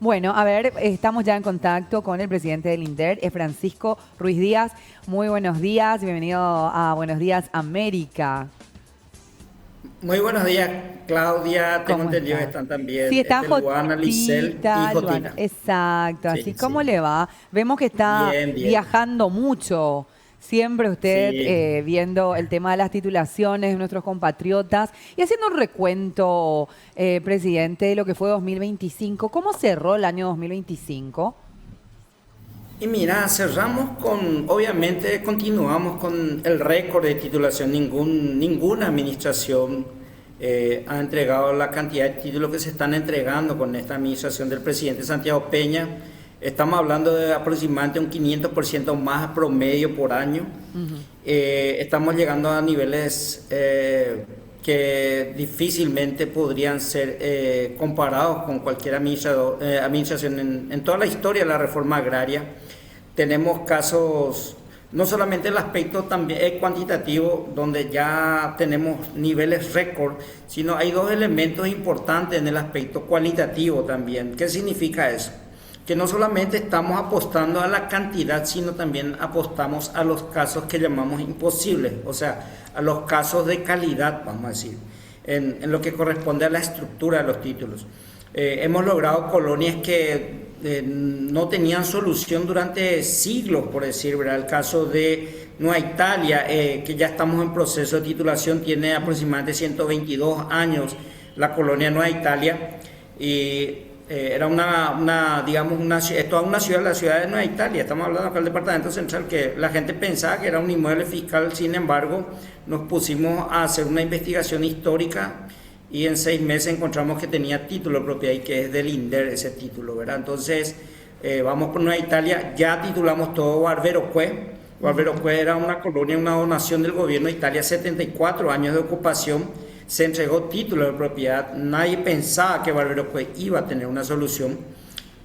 Bueno, a ver, estamos ya en contacto con el presidente del INDER, es Francisco Ruiz Díaz. Muy buenos días, bienvenido a Buenos Días América. Muy buenos días, Claudia. Tengo ¿Cómo entendido que está? están Sí, también está Luana, Licel y Luana, Jotina. exacto. Así, Sí, ¿cómo sí. le va? Vemos que está Bien, bien. viajando mucho. Siempre usted Sí. viendo el tema de las titulaciones de nuestros compatriotas y haciendo un recuento, presidente, de lo que fue 2025. ¿Cómo cerró el año 2025? Y mira, cerramos con, obviamente continuamos con el récord de titulación. Ninguna administración ha entregado la cantidad de títulos que se están entregando con esta administración del presidente Santiago Peña. Estamos hablando de aproximadamente un 500% más promedio por año. Estamos llegando a niveles que difícilmente podrían ser comparados con cualquier administración en toda la historia de la reforma agraria. Tenemos casos, no solamente el aspecto también cuantitativo, donde ya tenemos niveles récord, sino hay dos elementos importantes en el aspecto cualitativo también. ¿Qué significa eso? Que no solamente estamos apostando a la cantidad, sino también apostamos a los casos que llamamos imposibles, o sea, a los casos de calidad, vamos a decir, en lo que corresponde a la estructura de los títulos. Hemos logrado colonias que no tenían solución durante siglos, por decir, ¿verdad? El caso de Nueva Italia, que ya estamos en proceso de titulación, tiene aproximadamente 122 años la colonia Nueva Italia, y era toda una ciudad, la ciudad de Nueva Italia. Estamos hablando acá del departamento central, que la gente pensaba que era un inmueble fiscal. Sin embargo, nos pusimos a hacer una investigación histórica y en 6 meses encontramos que tenía título de propiedad y que es del INDER ese título, ¿verdad? Entonces, vamos por Nueva Italia, ya titulamos todo Barberocué. Barberocué era una colonia, una donación del gobierno de Italia, 74 años de ocupación. Se entregó título de propiedad, nadie pensaba que Barberocué iba a tener una solución.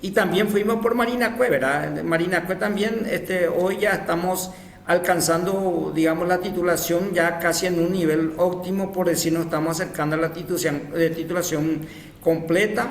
Y también fuimos por Marinacue, ¿verdad? Marinacue también, hoy ya estamos alcanzando, digamos, la titulación ya casi en un nivel óptimo, por decir, nos estamos acercando a la titulación completa.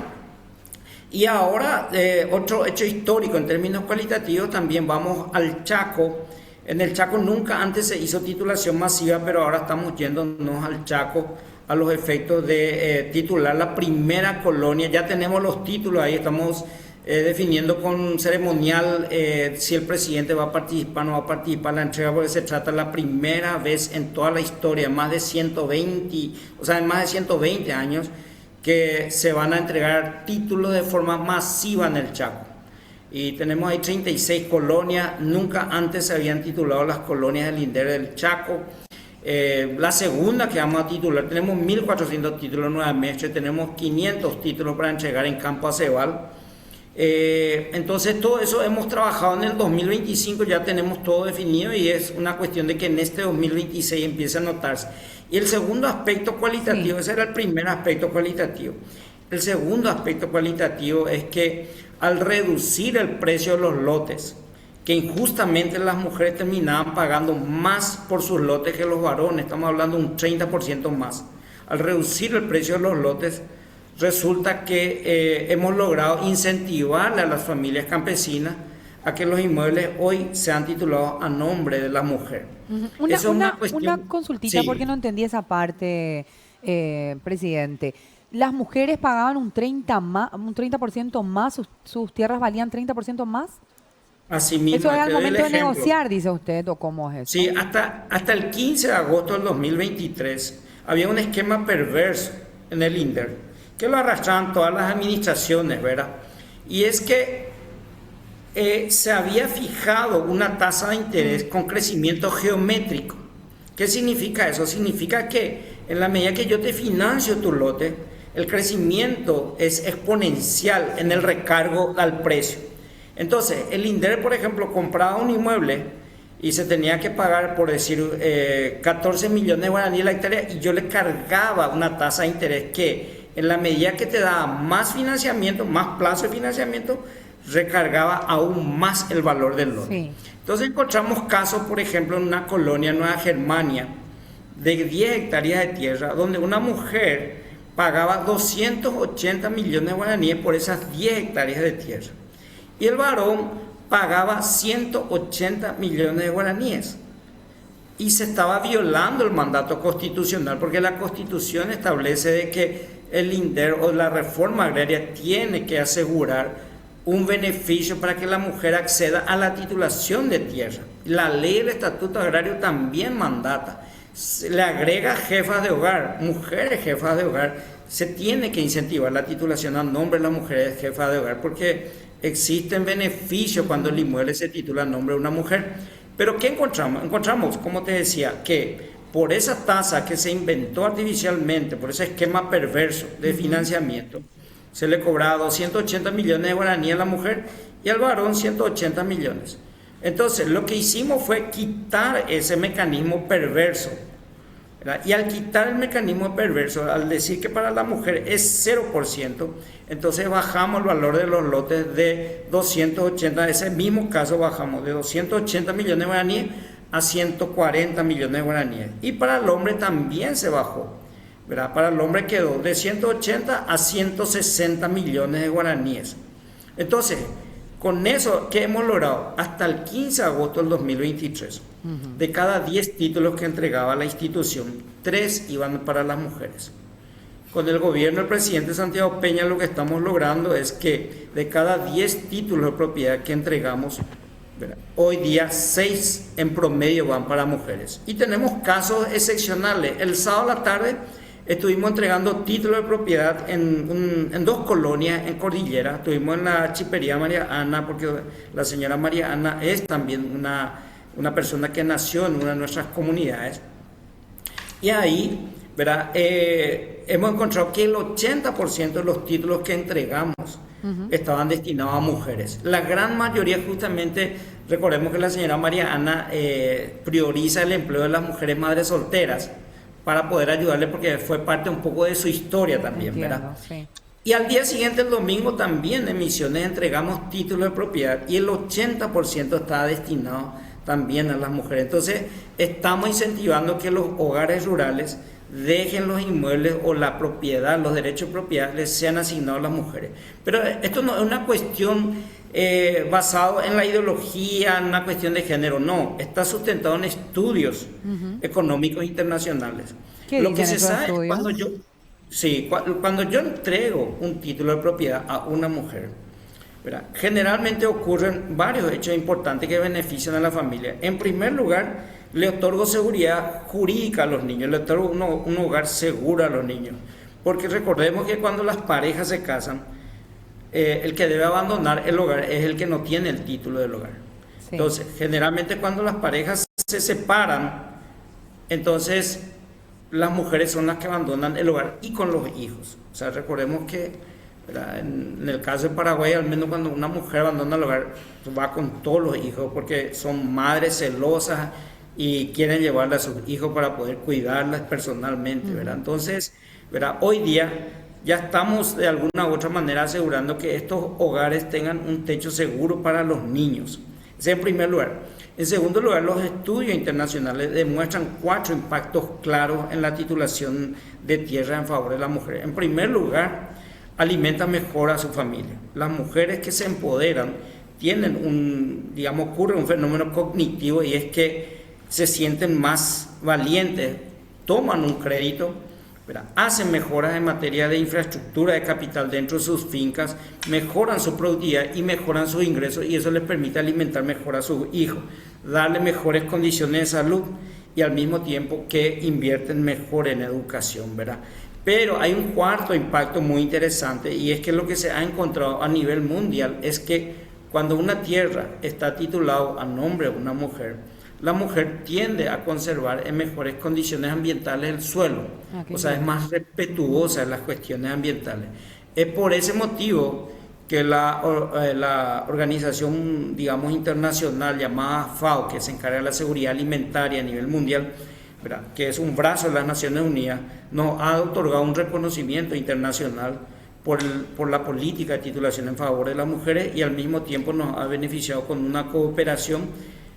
Y ahora, otro hecho histórico en términos cualitativos, también vamos al Chaco. En el Chaco nunca antes se hizo titulación masiva, pero ahora estamos yéndonos al Chaco a los efectos de titular la primera colonia. Ya tenemos los títulos ahí, estamos definiendo con ceremonial si el presidente va a participar o no va a participar en la entrega, porque se trata la primera vez en toda la historia, más de 120, o sea, en más de 120 años, que se van a entregar títulos de forma masiva en el Chaco. Y tenemos ahí 36 colonias, nunca antes se habían titulado las colonias del INDER del Chaco. La segunda que vamos a titular, tenemos 1.400 títulos nuevamente, tenemos 500 títulos para entregar en Campo Acebal. Entonces todo eso hemos trabajado en el 2025, ya tenemos todo definido y es una cuestión de que en este 2026 empiece a notarse. Y el segundo aspecto cualitativo, sí. Ese era el primer aspecto cualitativo. El segundo aspecto cualitativo es que al reducir el precio de los lotes, que injustamente las mujeres terminaban pagando más por sus lotes que los varones, estamos hablando de un 30% más. Al reducir el precio de los lotes, resulta que hemos logrado incentivar a las familias campesinas a que los inmuebles hoy sean titulados a nombre de la mujer. Una consultita, sí. Porque no entendí esa parte, presidente. ¿Las mujeres pagaban un 30% más, sus tierras valían 30% más? Así mismo, ¿Eso es al momento de negociar, dice usted, o cómo es eso? Sí, hasta el 15 de agosto del 2023 había un esquema perverso en el INDER, que lo arrastraban todas las administraciones, ¿verdad? Y es que se había fijado una tasa de interés con crecimiento geométrico. ¿Qué significa eso? Significa que en la medida que yo te financio tu lote, el crecimiento es exponencial en el recargo al precio. Entonces, el INDER, por ejemplo, compraba un inmueble y se tenía que pagar, por decir, 14 millones de guaraníes la hectárea, y yo le cargaba una tasa de interés que, en la medida que te daba más financiamiento, más plazo de financiamiento, recargaba aún más el valor del lote. Sí. Entonces encontramos casos, por ejemplo, en una colonia en Nueva Germania, de 10 hectáreas de tierra, donde una mujer pagaba 280 millones de guaraníes por esas 10 hectáreas de tierra. Y el varón pagaba 180 millones de guaraníes. Y se estaba violando el mandato constitucional, porque la Constitución establece de que el INDER o la reforma agraria tiene que asegurar un beneficio para que la mujer acceda a la titulación de tierra. La ley del Estatuto Agrario también mandata. Se le agrega jefas de hogar, mujeres jefas de hogar. Se tiene que incentivar la titulación a nombre de las mujeres jefas de hogar, porque existen beneficios cuando el inmueble se titula a nombre de una mujer. Pero ¿qué encontramos? Encontramos, como te decía, que por esa tasa que se inventó artificialmente, por ese esquema perverso de financiamiento, se le cobraba 280 millones de guaraníes a la mujer y al varón 180 millones. Entonces, lo que hicimos fue quitar ese mecanismo perverso, ¿verdad? Y al quitar el mecanismo perverso, al decir que para la mujer es 0%, entonces bajamos el valor de los lotes de 280, en ese mismo caso bajamos de 280 millones de guaraníes a 140 millones de guaraníes. Y para el hombre también se bajó, ¿verdad? Para el hombre quedó de 180 a 160 millones de guaraníes. Entonces, con eso, ¿qué hemos logrado? Hasta el 15 de agosto del 2023, de cada 10 títulos que entregaba la institución, 3 iban para las mujeres. Con el gobierno del presidente Santiago Peña lo que estamos logrando es que de cada 10 títulos de propiedad que entregamos, ¿verdad?, hoy día 6 en promedio van para mujeres. Y tenemos casos excepcionales. El sábado a la tarde estuvimos entregando títulos de propiedad en 2 colonias en Cordillera. Estuvimos en la Chipería María Ana, porque la señora María Ana es también una persona que nació en una de nuestras comunidades. Y ahí, ¿verdad?, hemos encontrado que el 80% de los títulos que entregamos estaban destinados a mujeres. La gran mayoría, justamente, recordemos que la señora María Ana prioriza el empleo de las mujeres madres solteras para poder ayudarle, porque fue parte un poco de su historia también. Entiendo, ¿verdad? Sí. Y al día siguiente, el domingo, también en Misiones entregamos títulos de propiedad y el 80% estaba destinado también a las mujeres. Entonces, estamos incentivando que los hogares rurales dejen los inmuebles o la propiedad, los derechos de propiedad les sean asignados a las mujeres. Pero esto no es una cuestión basado en la ideología, en una cuestión de género, no, está sustentado en estudios económicos internacionales. Lo que se sabe cuando yo entrego un título de propiedad a una mujer, ¿verdad?, generalmente ocurren varios hechos importantes que benefician a la familia. En primer lugar, le otorgo seguridad jurídica a los niños, le otorgo un hogar seguro a los niños, porque recordemos que cuando las parejas se casan, el que debe abandonar el hogar es el que no tiene el título del hogar. Sí. Entonces, generalmente cuando las parejas se separan, entonces las mujeres son las que abandonan el hogar y con los hijos. O sea, recordemos que, ¿verdad?, en el caso de Paraguay, al menos cuando una mujer abandona el hogar, va con todos los hijos, porque son madres celosas y quieren llevarle a sus hijos para poder cuidarlas personalmente, ¿verdad? Entonces, ¿verdad?, hoy día ya estamos de alguna u otra manera asegurando que estos hogares tengan un techo seguro para los niños. Ese en primer lugar. En segundo lugar, los estudios internacionales demuestran 4 impactos claros en la titulación de tierra en favor de la mujer. En primer lugar, alimenta mejor a su familia. Las mujeres que se empoderan tienen ocurre un fenómeno cognitivo, y es que se sienten más valientes, toman un crédito, ¿verdad?, hacen mejoras en materia de infraestructura de capital dentro de sus fincas, mejoran su productividad y mejoran sus ingresos, y eso les permite alimentar mejor a sus hijos, darle mejores condiciones de salud y al mismo tiempo que invierten mejor en educación, ¿verdad? Pero hay un cuarto impacto muy interesante, y es que lo que se ha encontrado a nivel mundial es que cuando una tierra está titulada a nombre de una mujer, la mujer tiende a conservar en mejores condiciones ambientales el suelo, o sea, es más respetuosa en las cuestiones ambientales. Es por ese motivo que la organización, internacional llamada FAO, que se encarga de la seguridad alimentaria a nivel mundial, ¿verdad?, que es un brazo de las Naciones Unidas, nos ha otorgado un reconocimiento internacional por la política de titulación en favor de las mujeres, y al mismo tiempo nos ha beneficiado con una cooperación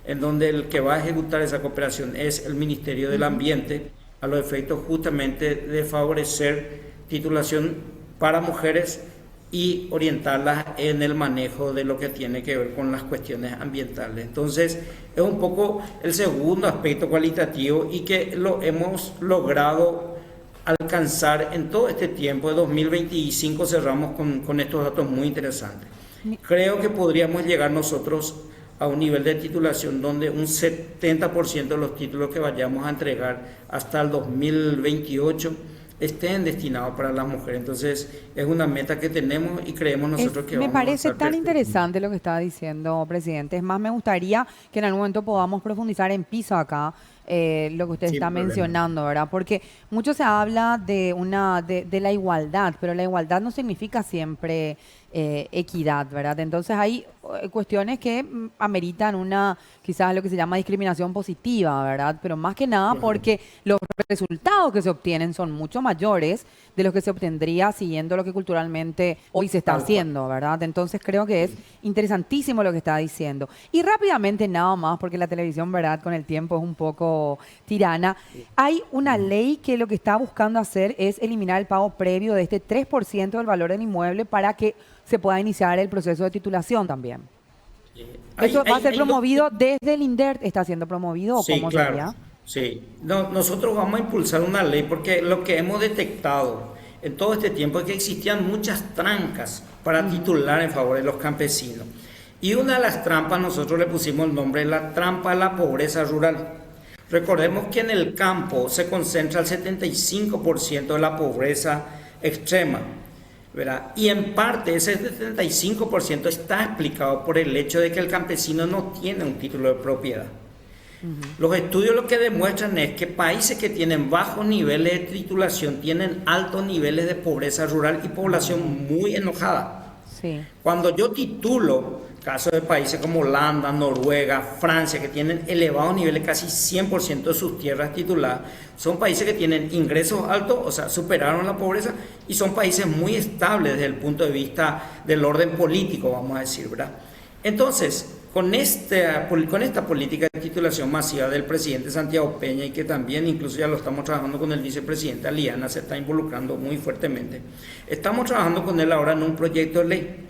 en donde el que va a ejecutar esa cooperación es el Ministerio del Ambiente, a los efectos justamente de favorecer titulación para mujeres y orientarlas en el manejo de lo que tiene que ver con las cuestiones ambientales. Entonces, es un poco el segundo aspecto cualitativo y que lo hemos logrado alcanzar en todo este tiempo. De 2025 cerramos con estos datos muy interesantes. Creo que podríamos llegar nosotros a un nivel de titulación donde un 70% de los títulos que vayamos a entregar hasta el 2028 estén destinados para las mujeres. Entonces, es una meta que tenemos y creemos nosotros que me vamos a parece avanzar tan interesante lo que estaba diciendo, presidente. Es más, me gustaría que en algún momento podamos profundizar en piso acá lo que usted Sin está problema. mencionando, ¿verdad? Porque mucho se habla de la igualdad, pero la igualdad no significa siempre equidad, ¿verdad? Entonces hay cuestiones que ameritan quizás lo que se llama discriminación positiva, ¿verdad? Pero más que nada porque los resultados que se obtienen son mucho mayores de los que se obtendría siguiendo lo que culturalmente hoy se está haciendo, ¿verdad? Entonces creo que es interesantísimo lo que está diciendo. Y rápidamente nada más, porque la televisión, ¿verdad? Con el tiempo es un poco tirana. Hay una ley que lo que está buscando hacer es eliminar el pago previo de este 3% del valor del inmueble para que se pueda iniciar el proceso de titulación también. ¿Eso va a ser promovido desde el INDERT? ¿Está siendo promovido o cómo sería? Sí, no, nosotros vamos a impulsar una ley porque lo que hemos detectado en todo este tiempo es que existían muchas trancas para titular en favor de los campesinos. Y una de las trampas nosotros le pusimos el nombre, la trampa a la pobreza rural. Recordemos que en el campo se concentra el 75% de la pobreza extrema, ¿verdad? Y en parte ese 75% está explicado por el hecho de que el campesino no tiene un título de propiedad. Los estudios lo que demuestran es que países que tienen bajos niveles de titulación tienen altos niveles de pobreza rural y población muy enojada. Sí. Cuando yo titulo, casos de países como Holanda, Noruega, Francia, que tienen elevados niveles, casi 100% de sus tierras tituladas, son países que tienen ingresos altos, o sea, superaron la pobreza, y son países muy estables desde el punto de vista del orden político, vamos a decir, ¿verdad? Entonces, con esta política de titulación masiva del presidente Santiago Peña, y que también incluso ya lo estamos trabajando con el vicepresidente Aliana, se está involucrando muy fuertemente, estamos trabajando con él ahora en un proyecto de ley.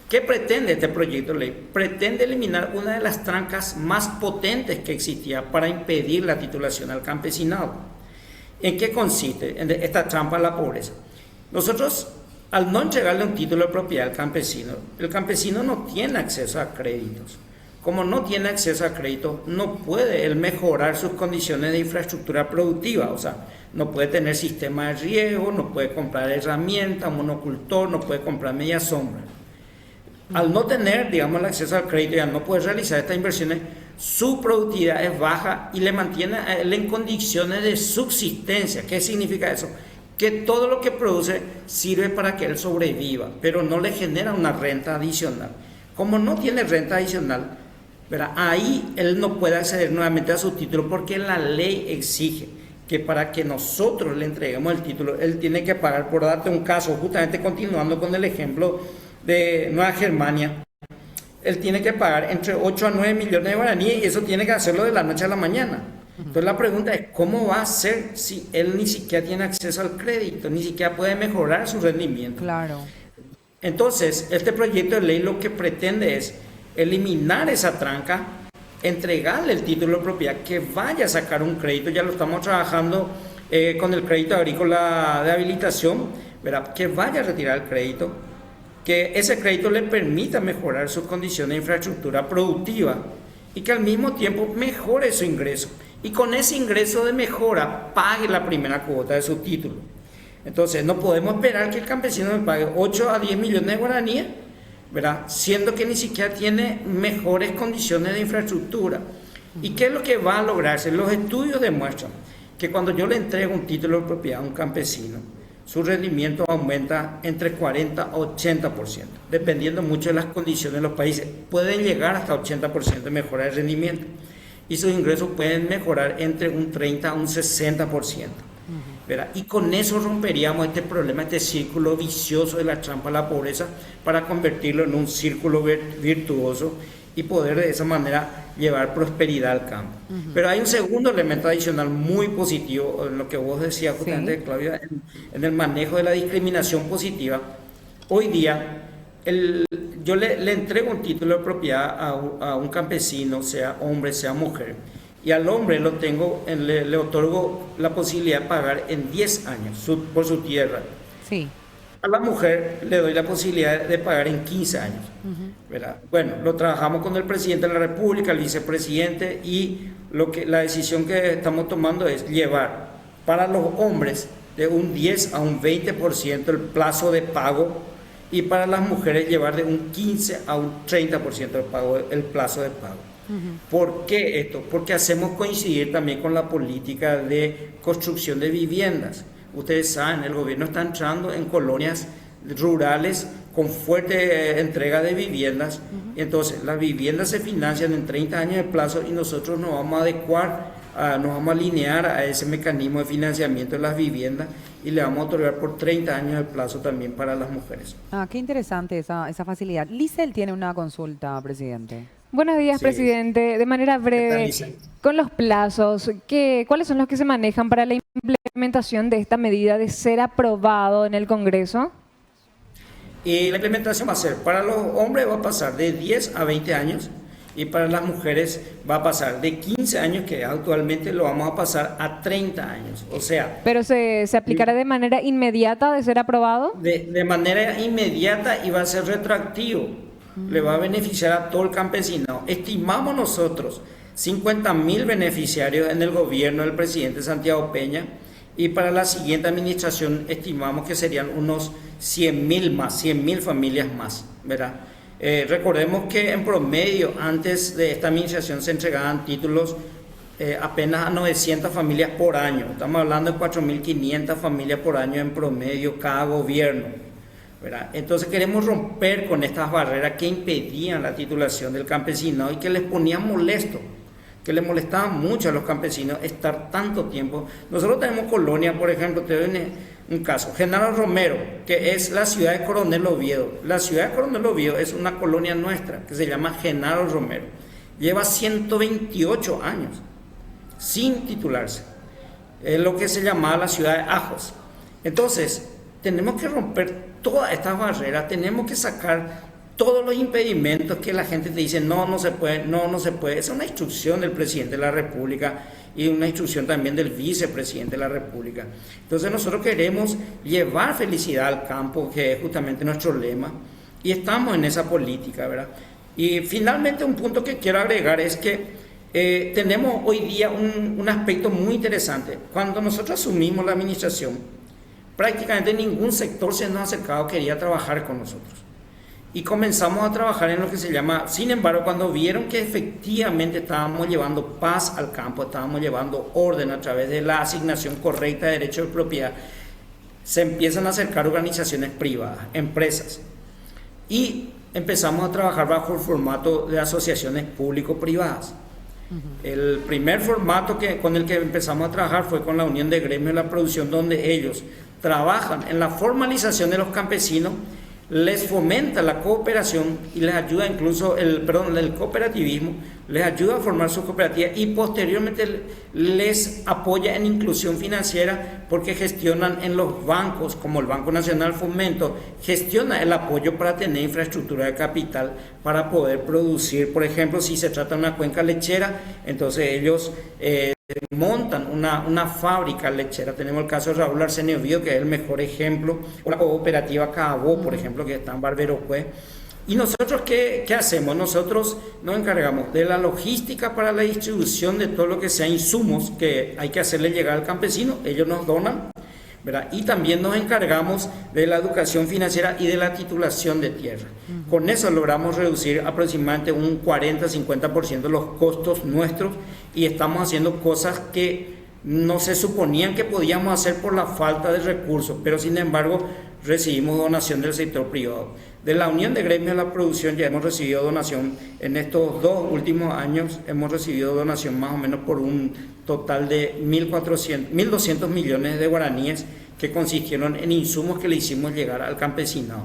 ¿Qué pretende este proyecto de ley? Pretende eliminar una de las trancas más potentes que existía para impedir la titulación al campesinado. ¿En qué consiste esta trampa a la pobreza? Nosotros, al no entregarle un título de propiedad al campesino, el campesino no tiene acceso a créditos. Como no tiene acceso a crédito, no puede él mejorar sus condiciones de infraestructura productiva, o sea, no puede tener sistema de riego, no puede comprar herramientas, monocultor, no puede comprar media sombra. Al no tener, digamos, el acceso al crédito y al no poder realizar estas inversiones, su productividad es baja y le mantiene a él en condiciones de subsistencia. ¿Qué significa eso? Que todo lo que produce sirve para que él sobreviva, pero no le genera una renta adicional. Como no tiene renta adicional, ¿verdad? Ahí él no puede acceder nuevamente a su título porque la ley exige que para que nosotros le entreguemos el título, él tiene que pagar, por darte un caso, justamente continuando con el ejemplo de Nueva Germania, él tiene que pagar entre 8 a 9 millones de guaraníes y eso tiene que hacerlo de la noche a la mañana. Entonces la pregunta es, ¿cómo va a ser si él ni siquiera tiene acceso al crédito, ni siquiera puede mejorar su rendimiento? Claro. Entonces, este proyecto de ley lo que pretende es eliminar esa tranca, entregarle el título de propiedad, que vaya a sacar un crédito, ya lo estamos trabajando con el crédito agrícola de habilitación, ¿verdad? Que vaya a retirar el crédito, que ese crédito le permita mejorar sus condiciones de infraestructura productiva y que al mismo tiempo mejore su ingreso. Y con ese ingreso de mejora pague la primera cuota de su título. Entonces, no podemos esperar que el campesino me pague 8 a 10 millones de guaraníes, ¿verdad? Siendo que ni siquiera tiene mejores condiciones de infraestructura. ¿Y qué es lo que va a lograrse? Los estudios demuestran que cuando yo le entrego un título de propiedad a un campesino, su rendimiento aumenta entre 40 a 80%, dependiendo mucho de las condiciones de los países. Pueden llegar hasta 80% de mejora de rendimiento y sus ingresos pueden mejorar entre un 30 a un 60%. ¿Verdad? Y con eso romperíamos este problema, este círculo vicioso de la trampa a la pobreza para convertirlo en un círculo virtuoso y poder de esa manera llevar prosperidad al campo. Pero hay un segundo elemento adicional muy positivo, en lo que vos decías justamente, Claudia, en el manejo de la discriminación positiva. Hoy día, yo le entrego un título de propiedad a un campesino, sea hombre, sea mujer, y al hombre le otorgo la posibilidad de pagar en 10 años por su tierra. Sí. A la mujer le doy la posibilidad de pagar en 15 años. ¿Verdad? Bueno, lo trabajamos con el presidente de la República, el vicepresidente, y la decisión que estamos tomando es llevar para los hombres de un 10 a un 20% el plazo de pago, y para las mujeres llevar de un 15 a un 30% el plazo de pago. ¿Por qué esto? Porque hacemos coincidir también con la política de construcción de viviendas. Ustedes saben, el gobierno está entrando en colonias rurales con fuerte entrega de viviendas. Entonces, las viviendas se financian en 30 años de plazo y nosotros nos vamos a adecuar, nos vamos a alinear a ese mecanismo de financiamiento de las viviendas y le vamos a otorgar por 30 años de plazo también para las mujeres. Qué interesante esa facilidad. Lisel tiene una consulta, presidente. Buenos días, presidente. De manera breve, con los plazos, ¿cuáles son los que se manejan para la implementación de esta medida de ser aprobado en el Congreso? Y la implementación va a ser, para los hombres va a pasar de 10 a 20 años y para las mujeres va a pasar de 15 años, que actualmente lo vamos a pasar a 30 años. O sea... ¿Pero se aplicará de manera inmediata de ser aprobado? De manera inmediata, y va a ser retroactivo. Le va a beneficiar a todo el campesinado. Estimamos nosotros 50.000 beneficiarios en el gobierno del presidente Santiago Peña, y para la siguiente administración estimamos que serían unos 100.000 más, 100.000 familias más, ¿verdad? Recordemos que en promedio antes de esta administración se entregaban títulos apenas a 900 familias por año. Estamos hablando de 4.500 familias por año en promedio cada gobierno, ¿verdad? Entonces queremos romper con estas barreras que impedían la titulación del campesinado y que les ponían molesto, que les molestaba mucho a los campesinos estar tanto tiempo. Nosotros tenemos colonia, por ejemplo, te doy un caso, Genaro Romero, que es la ciudad de Coronel Oviedo. La ciudad de Coronel Oviedo es una colonia nuestra que se llama Genaro Romero. Lleva 128 años sin titularse. Es lo que se llamaba la ciudad de Ajos. Entonces, tenemos que romper todas estas barreras, tenemos que sacar todos los impedimentos que la gente te dice, no se puede, no se puede. Esa es una instrucción del presidente de la República y una instrucción también del vicepresidente de la República. Entonces nosotros queremos llevar felicidad al campo, que es justamente nuestro lema, y estamos en esa política, ¿verdad? Y finalmente un punto que quiero agregar es que tenemos hoy día un aspecto muy interesante. Cuando nosotros asumimos la administración, prácticamente ningún sector se nos ha acercado, quería trabajar con nosotros. Y comenzamos a trabajar en lo que se llama, sin embargo, cuando vieron que efectivamente estábamos llevando paz al campo, estábamos llevando orden a través de la asignación correcta de derechos de propiedad, se empiezan a acercar organizaciones privadas, empresas. Y empezamos a trabajar bajo el formato de asociaciones público-privadas. El primer formato con el que empezamos a trabajar fue con la Unión de Gremios de la Producción, donde ellos trabajan en la formalización de los campesinos, les fomenta la cooperación y les ayuda incluso el cooperativismo, les ayuda a formar sus cooperativas y posteriormente les apoya en inclusión financiera porque gestionan en los bancos, como el Banco Nacional Fomento, gestiona el apoyo para tener infraestructura de capital para poder producir. Por ejemplo, si se trata de una cuenca lechera, entonces ellos montan una fábrica lechera. Tenemos el caso de Raúl Arsenio Vío, que es el mejor ejemplo, o la cooperativa Cabo, por ejemplo, que está en Barberocue. ¿Y nosotros qué hacemos? Nosotros nos encargamos de la logística para la distribución de todo lo que sea insumos que hay que hacerle llegar al campesino, ellos nos donan, ¿verdad? Y también nos encargamos de la educación financiera y de la titulación de tierra. Con eso logramos reducir aproximadamente un 40-50% los costos nuestros y estamos haciendo cosas que no se suponían que podíamos hacer por la falta de recursos, pero sin embargo recibimos donación del sector privado. De la Unión de Gremios de la Producción ya hemos recibido donación, en estos 2 últimos años hemos recibido donación más o menos por un total de 1.200 millones de guaraníes, que consistieron en insumos que le hicimos llegar al campesinado.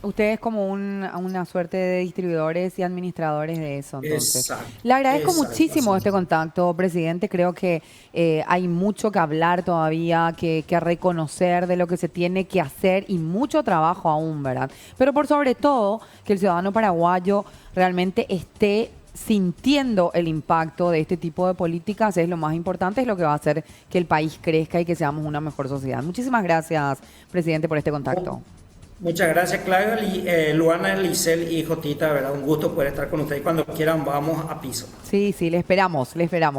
Ustedes como una suerte de distribuidores y administradores de eso, entonces. Exacto, Le agradezco exacto, muchísimo así. este contacto, presidente. Creo que hay mucho que hablar todavía, que reconocer de lo que se tiene que hacer y mucho trabajo aún, ¿verdad? Pero por sobre todo, que el ciudadano paraguayo realmente esté sintiendo el impacto de este tipo de políticas es lo más importante, es lo que va a hacer que el país crezca y que seamos una mejor sociedad. Muchísimas gracias, presidente, por este contacto. Muchas gracias, Claudia, Luana, Lisel y Jotita, ¿verdad? Un gusto poder estar con ustedes. Cuando quieran, vamos a piso. Sí, le esperamos, le esperamos.